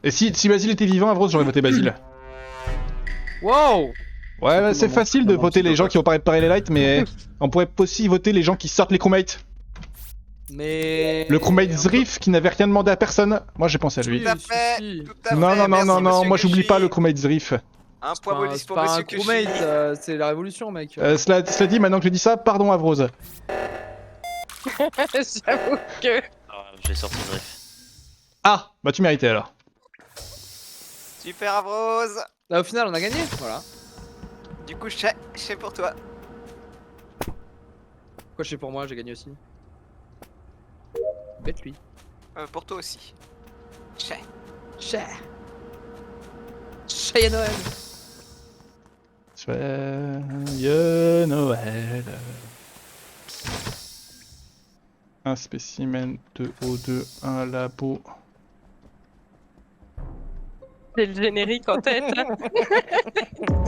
Et si Basile était vivant, Avros, j'aurais voté Basile. Wow. Ouais, bah, c'est facile de voter les gens qui ont pas réparé les lights, mais on pourrait aussi voter les gens qui sortent les crewmates. Mais... Le crewmate Zrif qui n'avait rien demandé à personne. Moi j'ai pensé à lui. Tout à fait, Si. tout à fait. Non, non, non, Merci, non, non, monsieur moi j'oublie Kushi. pas le crewmate Zrif. Un point bonus C'est pour pas monsieur un Kushi. crewmate, c'est la révolution, mec. Cela dit, maintenant que je dis ça, pardon Avros. J'avoue que... Ah, j'ai sorti le riff. Ah, bah tu méritais alors. Super Avrose. Là, au final, on a gagné, voilà. Du coup, je sais pour toi. Quoi, je sais pour moi, j'ai gagné aussi. Bête lui. Pour toi aussi. Chais. Cher. Chez Noël. Joyeux Noël. Un spécimen de O2, un labo. C'est le générique en tête.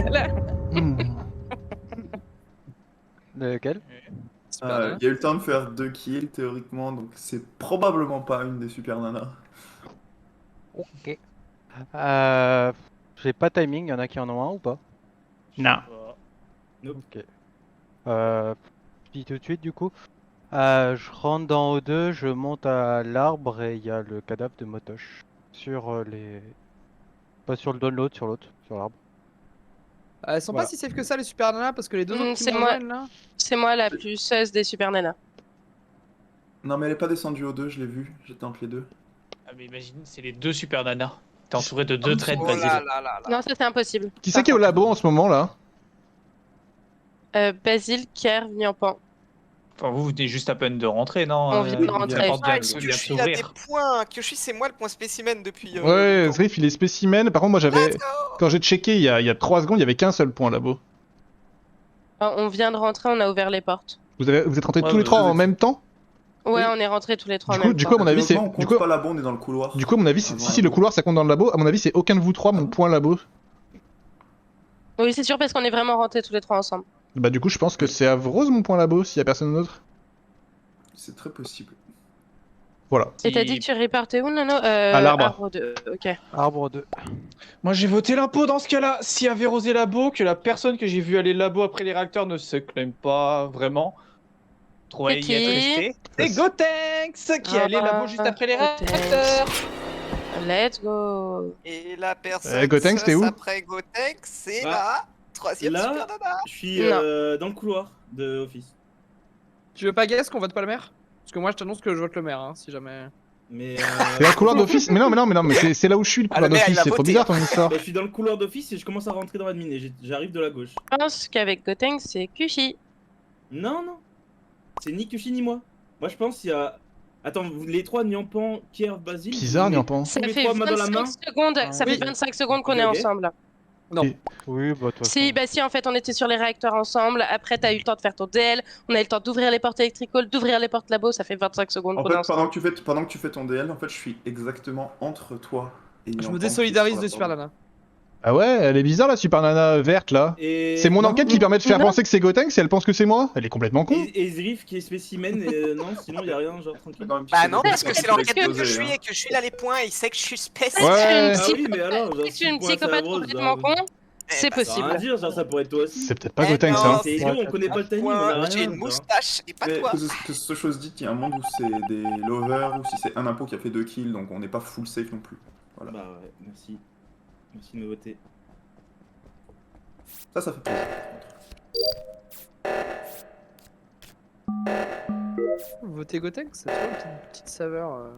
Là. Hmm. Lequel? Super Il Nana. y a eu le temps de faire 2 kills théoriquement, donc c'est probablement pas une des super nanas. Ok. J'ai pas timing, y'en a qui en ont un ou pas? Non. Ok. Je dis tout de suite du coup. Je rentre dans O2, je monte à l'arbre et il y a le cadavre de Motoche. Sur les... Pas sur le download, sur l'autre, sur l'arbre. Elles sont Voilà. pas si safe que ça, les super nanas, parce que les deux autres qui c'est me moi. rejoignent, là. C'est moi la plus seuse des super nanas. Non mais elle est pas descendue au 2, je l'ai vu, j'étais entre les deux. Ah mais imagine, c'est les deux super nanas. T'es entouré de deux traits de Oh Basile. là là là là. Non, ça c'est impossible. Qui c'est qui est au labo en ce moment là? Basile, Kier, Niampan. Enfin, vous venez juste à peine de rentrer, non On vient de rentrer. La porte Ah, vient est-ce de- que vient de Kyoshi a des s'ouvrir. points? Kyoshi, c'est moi le point spécimen depuis. Ouais, longtemps. Zrif il est spécimen. Par contre, moi j'avais. Let's go. Quand j'ai checké il y a 3 secondes, il y avait qu'un seul point labo. On vient de rentrer, on a ouvert les portes. Vous êtes rentrés Ouais, tous les trois en même temps? Ouais, on est rentrés tous les trois en Du coup, même du temps. coup, à mon avis, c'est. Théoriquement, on Du compte coup, pas labo, on est dans le couloir. du coup, à mon avis, si le couloir ça compte dans le labo, à mon avis, c'est aucun de vous trois mon point labo. Oui, c'est sûr parce qu'on est vraiment rentrés tous les trois ensemble. Bah, du coup, je pense que c'est Avrose mon point labo s'il y a personne d'autre. C'est très possible. Voilà. Et t'as dit que tu repartais où, Nano À l'arbre. Arbre 2, ok. Arbre 2. Moi j'ai voté l'impôt dans ce cas-là. S'il y avait Rosé Labo, que la personne que j'ai vu aller labo après les réacteurs ne se claime pas vraiment. Trop à C'est y qui être resté. C'est Gotenks qui est allé labo juste après les Gotenks. réacteurs. Let's go. Et la personne. Gotenks, t'es où? Après Gotenks, c'est Ah. la troisième Là, super nana. Je suis Non. dans le couloir de Office. Tu veux pas guess qu'on vote pas le maire? Parce que moi, je t'annonce que je vote le maire, hein, si jamais. Mais C'est dans le couloir d'office? Mais non, mais c'est là où je suis, le couloir le maire, il d'office. a C'est trop voté. bizarre ton histoire. je suis dans le couloir d'Office et je commence à rentrer dans l'admin et j'arrive de la gauche. Je pense qu'avec Gotenks, c'est Kushi. Non, non. C'est ni Kushi ni moi. Moi je pense qu'il y a... Attends, les trois, Niampan, Kier, Basile... Bizarre, vous- Niampan. Ça Tous les fait trois, main dans la 25 main. secondes, ça Oui. fait 25 secondes qu'on Ok, est ok. ensemble. Oui, bah toi. Si, bah si, en fait, on était sur les réacteurs ensemble. Après, t'as eu le temps de faire ton DL. On a eu le temps d'ouvrir les portes électricales, d'ouvrir les portes labo. Ça fait 25 secondes En qu'on est fait, ensemble. pendant que tu fais ton DL, en fait, je suis exactement entre toi et Je Niampan me qui est désolidarise sur de la super porte. nana. Ah ouais, elle est bizarre la super nana verte là. Et... C'est mon non, enquête qui permet de faire Non. penser que c'est Gotenks et elle pense que c'est moi. Elle est complètement con. Et Zrif qui est spécimen, et non, sinon il y a rien, genre tranquille. Non, mais Bah c'est non, le parce que Gotenks c'est qui l'a l'enquête de explosé, Kyoshi hein. et que je suis là les points et il sait que je suis spécial. Ouais. Ah oui, mais alors, genre, Si tu es une si tu pointes à psychopathe Rose, complètement genre, con, Eh c'est bah, ça veut rien possible. dire, genre ça pourrait être toi aussi. C'est peut-être pas Eh Gotenks non, hein. C'est idiot, on connaît pas le timing, on a Point, rien. j'ai une genre. moustache et pas Mais toi. que ce chose dit, il y a un monde où c'est des lovers ou si c'est un impôt qui a fait 2 kills, donc on n'est pas full safe non plus. Voilà. Bah ouais, merci. Merci de me voter. Ça fait plaisir. Voter Gotenks, c'est trop une petite saveur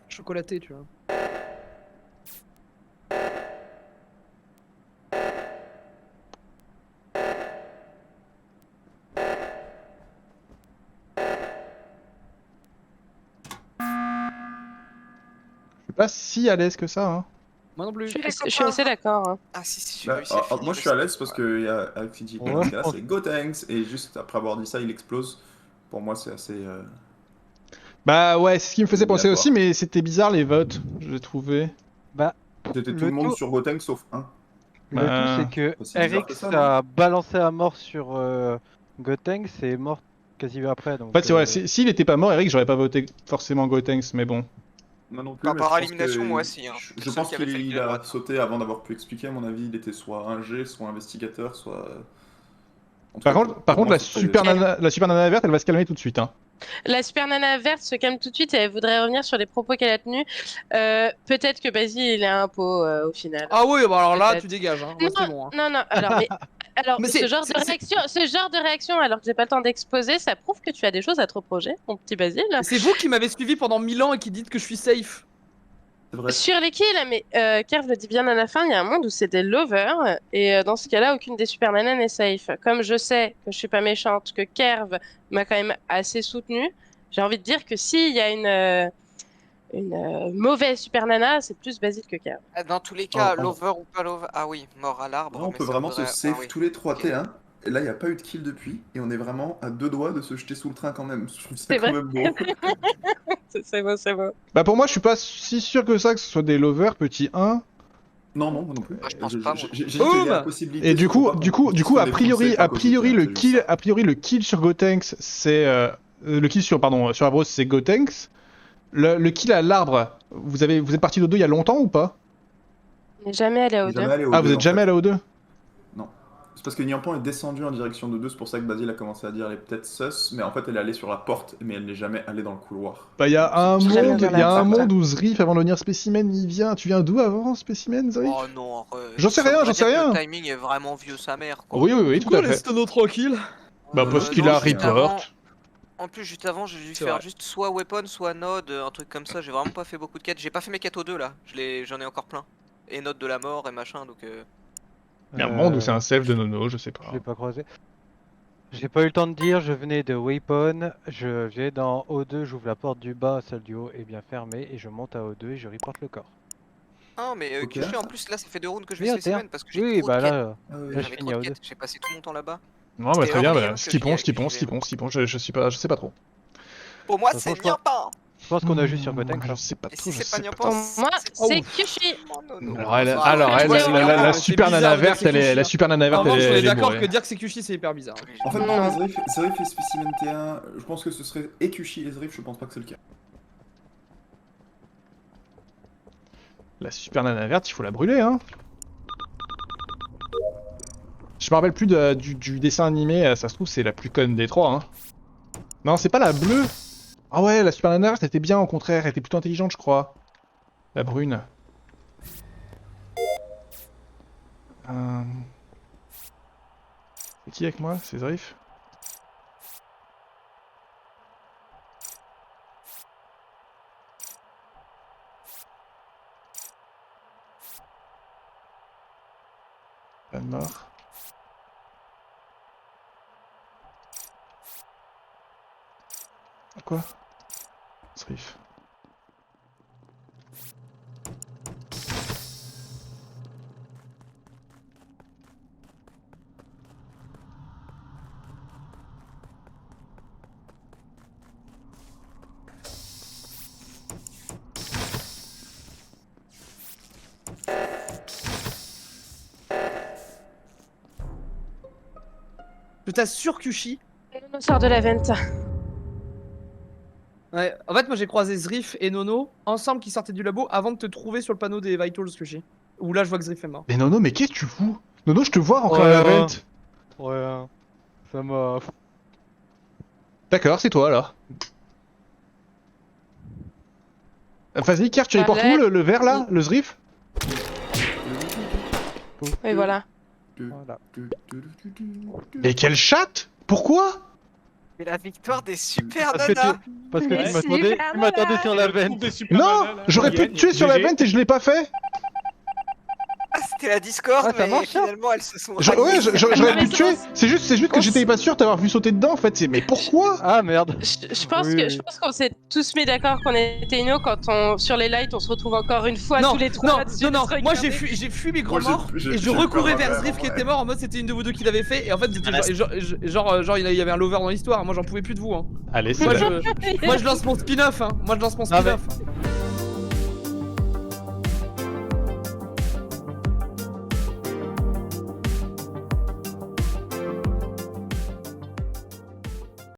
chocolatée, tu vois. Je suis pas si à l'aise que ça hein. Moi non plus. Je suis assez d'accord. Hein. Ah si, si, j'ai Bah, réussi à finir moi je suis à l'aise parce que y a avec CJ Ouais, dans ce je cas-là, pense- c'est Gotenks et juste après avoir dit ça il explose. Pour moi c'est assez... Bah ouais, c'est ce qui me faisait penser D'accord. aussi, mais c'était bizarre les votes, j'ai trouvé. C'était tout Le le monde tout- sur Gotenks sauf un. Le Bah, tout, c'est que c'est bizarre Eric que ça, non a balancé à mort sur Gotenks et est mort quasi après. Donc, En fait, c'est vrai, s'il était pas mort, Eric, j'aurais pas voté forcément Gotenks, mais bon. Moi non plus. Par mais rapport à je pense l'élimination, que- moi aussi, hein. Je Personne pense qui avait fait le qu'il kill à a droite. sauté avant d'avoir pu expliquer. À mon avis, il était soit un G, soit investigateur, soit. En tout Par cas, contre, pour par contre moi, la c'était- super nana verte, elle va se calmer tout de suite. Hein. La super nana verte se calme tout de suite et elle voudrait revenir sur les propos qu'elle a tenus. Peut-être que Basile il est un pot au final. Ah oui, bah alors là, Peut-être. tu dégages. Hein. Moi, c'est bon. Hein. Non, alors, Mais ce c'est- genre de réaction, alors que j'ai pas le temps d'exposer, ça prouve que tu as des choses à te reprocher, mon petit Basile. C'est vous qui m'avez suivi pendant 1000 ans et qui dites que je suis safe. C'est vrai. Sur les kills, mais Kerv le dit bien à la fin, il y a un monde où c'est des lovers, et dans ce cas-là, aucune des super nanas n'est safe. Comme je sais que je suis pas méchante, que Kerv m'a quand même assez soutenue, j'ai envie de dire que s'il y a une mauvaise super nana, c'est plus Basile que Kerv. Dans tous les cas, Oh, oh. lover ou pas lover. Ah oui, mort à l'arbre. Là, on mais peut ça vraiment se voudrait- safe ah oui. tous les 3 Ok. T1. Et là, il n'y a pas eu de kill depuis. Et on est vraiment à 2 doigts de se jeter sous le train quand même. Je trouve ça C'est quand vrai. même beau. C'est beau, c'est beau. Bah pour moi, je suis pas si sûr que ça, que ce soit des lovers, petit 1. Non, non, moi non plus. Moi, je pense pas, moi. J'ai dit Boum qu'il y a la possibilité. Et du coup, surtout pas du coup, qu'on du coup, puisse a les priori, foncer, pas qu'au le soutien, kill, j'ai vu a priori, le kill sur Gotenks, c'est le kill sur, pardon, sur Abros, c'est Gotenks. Le kill à l'arbre, vous êtes parti d'O2 il y a longtemps ou pas? On n'est jamais allé ça. au Jamais 2. allé au Ah, vous deux, êtes en jamais fait. allé à O2? Non. C'est parce que Nyampan est descendu en direction de 2, c'est pour ça que Basile a commencé à dire elle est peut-être sus, mais en fait elle est allée sur la porte, mais elle n'est jamais allée dans le couloir. Bah, il y a un Jamais monde, dans il y a la un porte. monde où Zrif, avant de venir Spécimen, il vient. Tu viens d'où avant, Spécimen, Zrif? Oh non, J'en sais rien, ça veut j'en sais dire que rien. Le timing est vraiment vieux sa mère. Quoi. Oui, oui, oui, tout Pourquoi à fait. laisse Tono tranquille? Bah, parce qu'il non, a juste avant- report. En plus, juste avant, j'ai dû C'est faire vrai. juste soit weapon, soit node, un truc comme ça. J'ai vraiment pas fait beaucoup de quêtes. J'ai pas fait mes quêtes aux deux là. J'en ai encore plein. Et node de la mort et machin, donc. Il y a un monde où c'est un self de Nono, je sais pas. Je l'ai pas croisé. J'ai pas eu le temps de dire, je venais de Weapon, je vais dans O2, j'ouvre la porte du bas, celle du haut est bien fermée, et je monte à O2 et je reporte le corps. Ah, mais Ok. Kushi, en plus, là, ça fait 2 rounds que je vais Oui, spécimen parce que j'ai Oui, trop bah de quêtes. là, Ah oui. Là, je J'avais finis trop à de O2. quêtes. J'ai passé tout mon temps là-bas. Non, bah C'était très bien, Orléans bah, que skippons, je viens, skippons. Je sais pas trop. Pour moi, De toute c'est façon, je crois- Nyampan. je pense qu'on a juste sur Gotenks. Je hein. sais pas Et trop, si je c'est pas sais pas Nyampan, trop. Pour moi, c'est Ouf. Kushi. Oh, non, non. Alors, elle, Ah, alors, ouais, elle, ouais, la ouais, c'est super bizarre nana de dire verte, que c'est elle est, Kushi, la hein. super nana En verte, revanche, on elle est est d'accord bourrée. que dire que c'est Kushi, c'est hyper bizarre. En fait, Non. non, mais Zrif et Spécimen T1, je pense que ce serait Ekushi et Zrif, je pense pas que c'est le cas. La super nana verte, il faut la brûler, hein. Je me rappelle plus du dessin animé, ça se trouve, c'est la plus conne des trois, hein. Non, c'est pas la bleue. Ah ouais, la super nana verte, elle était bien, au contraire, elle était plutôt intelligente, je crois. La brune. C'est qui avec moi? C'est Zrif? Pas de mort. Quoi? Zrif. Je t'assure, Kushi. On sort de la vente. Ouais, en fait, moi j'ai croisé Zrif et Nono ensemble qui sortaient du labo avant de te trouver sur le panneau des Vitals, Kushi. Où là, je vois que Zrif est mort. Mais Nono, mais qu'est-ce que tu fous? Nono, je te vois encore Ouais, à la ouais. vente. Ouais, ça m'a... D'accord, c'est toi alors. Vas-y, Kier, tu reportes où le vert là? Le Zrif? Oui, voilà. Voilà. Mais quelle chatte? Pourquoi? C'est la victoire des super Parce que nanas. Parce que Mais tu m'as si, demandé, Fernanda. tu m'attendais sur la veine. Non! J'aurais pu te tuer sur la vente et je l'ai pas fait! Ah, c'était la Discord, Ah, ça mais marche, ça. finalement, elles se sont. Ouais, ralliées. j'aurais Mais pu te tuer! C'est juste que j'étais pas sûr de t'avoir vu sauter dedans en fait. Mais pourquoi? Ah merde. Je pense Oui, que oui. je pense qu'on s'est tous mis d'accord qu'on était inno quand sur les lights on se retrouve encore une fois non, tous les trois non, là-dessus. non, de non, se moi regarder. j'ai fui mes grands Moi, morts j'ai et je peur recourais d'un vers verre, Zrif qui ouais. était mort en mode c'était une de vous deux qui l'avait fait et en fait c'était genre il y avait un lover dans l'histoire, moi j'en pouvais plus de vous hein. Allez, c'est Moi la... je lance mon spin-off hein, moi je lance mon Ah, mais- spin-off.